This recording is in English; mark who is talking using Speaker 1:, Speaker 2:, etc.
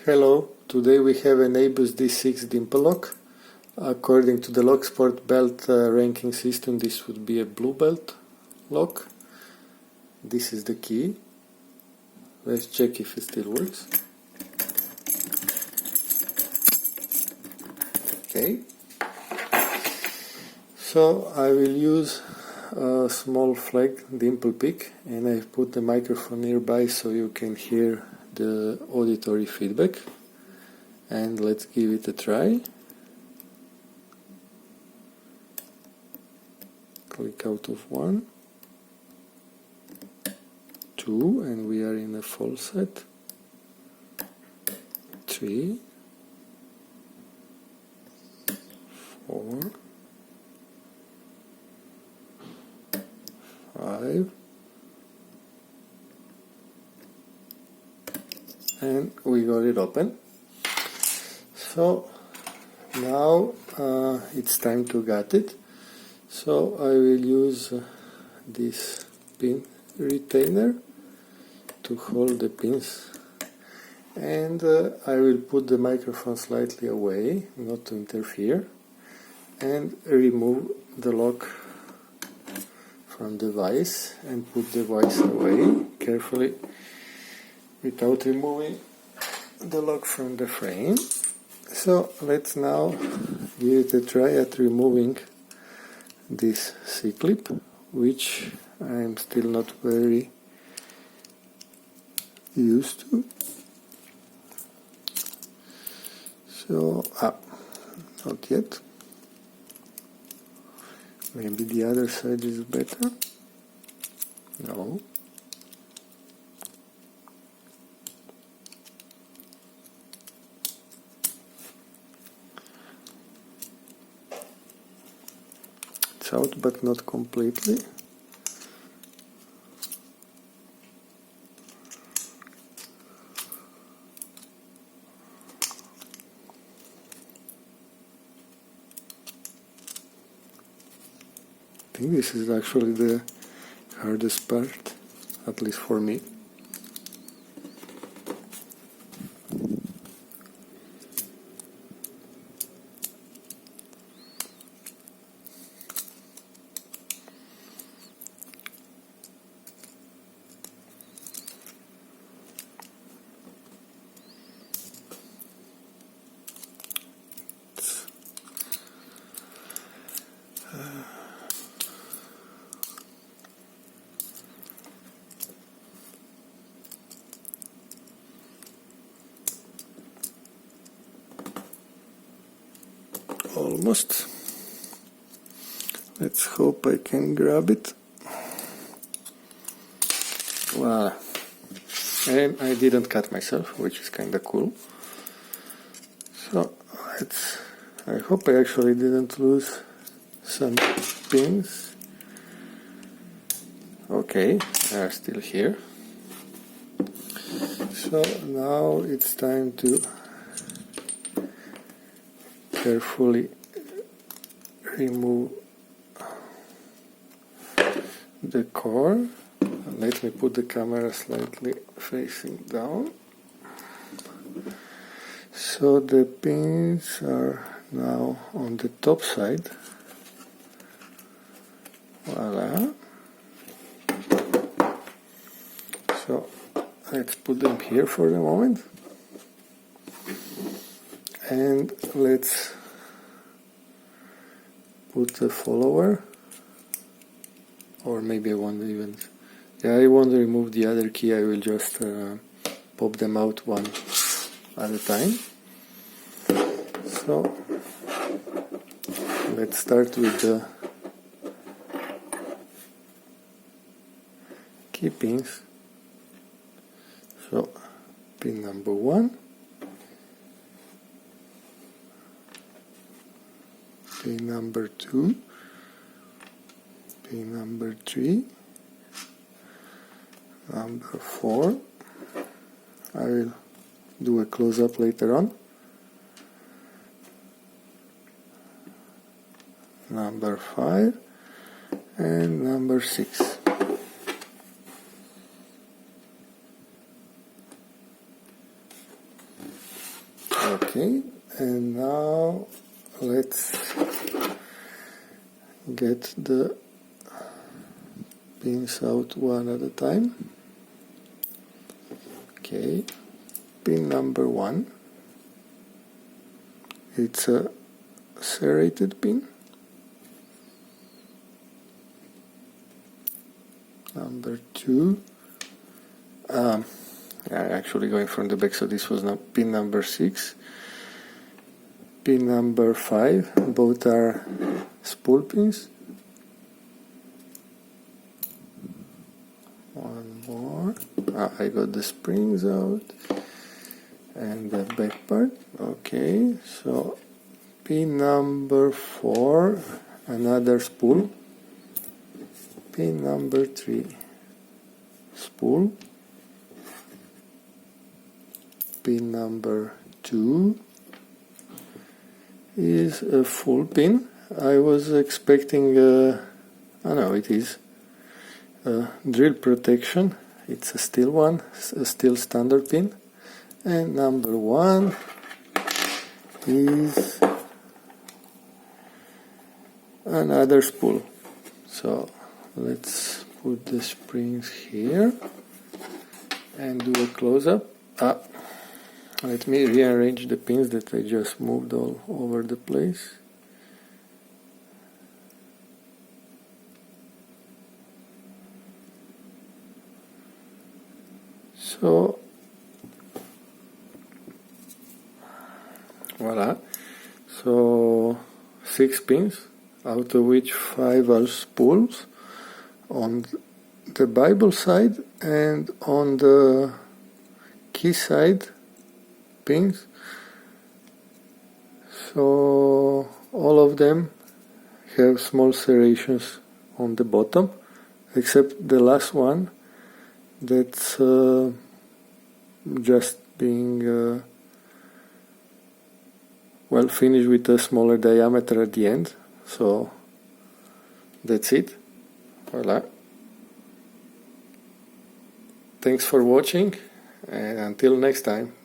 Speaker 1: Hello, today we have an ABUS D6 Dimple lock. According to the lock sport belt ranking system, this would be a blue belt lock. This is the key. Let's check if it still works. Okay. So I will use a small flag Dimple pick, and I put the microphone nearby so you can hear the auditory feedback, and let's give it a try. Click out of 1, 2, and we are in a falset. 3, 4, 5, and we got it open. So now it's time to gut it. So I will use this pin retainer to hold the pins, and I will put the microphone slightly away, not to interfere, and remove the lock from the vise and put the vise away carefully without removing the lock from the frame. So let's now give it a try at removing this C-clip, which I am still not very used to. So, not yet. Maybe the other side is better. No. It's out, but not completely. I think this is actually the hardest part, at least for me. Almost. Let's hope I can grab it. Voila. And I didn't cut myself, which is kinda cool. So I hope I actually didn't lose some pins. Okay, they are still here. So now it's time to carefully remove the core. Let me put the camera slightly facing down. So the pins are now on the top side. Voila. So let's put them here for the moment. And let's put the follower, or maybe I won't even, I won't remove the other key, I will just pop them out one at a time. So let's start with the key pins. So pin number 1, pin number 2, pin number 3, number 4. I will do a close-up later on. Number 5 and number 6. Okay, and now let's get the pins out one at a time. Okay, pin number 1, it's a serrated pin. Number 2, actually going from the back, so this was not pin number 6. Pin number 5, both are spool pins. One more. I got the springs out and the back part. Okay, so pin number 4, another spool. Pin number 3, spool. Pin number 2 is a full pin. I was expecting oh no, it is a drill protection. It's a steel one, a steel standard pin. And number 1 is another spool. So let's put the springs here and do a close-up. Let me rearrange the pins that I just moved all over the place. So voila, so 6 pins, out of which 5 are spools on the Bible side, and on the key side pins. So all of them have small serrations on the bottom, except the last one that's just being well finished with a smaller diameter at the end. So that's it. Voila. Thanks for watching, and until next time.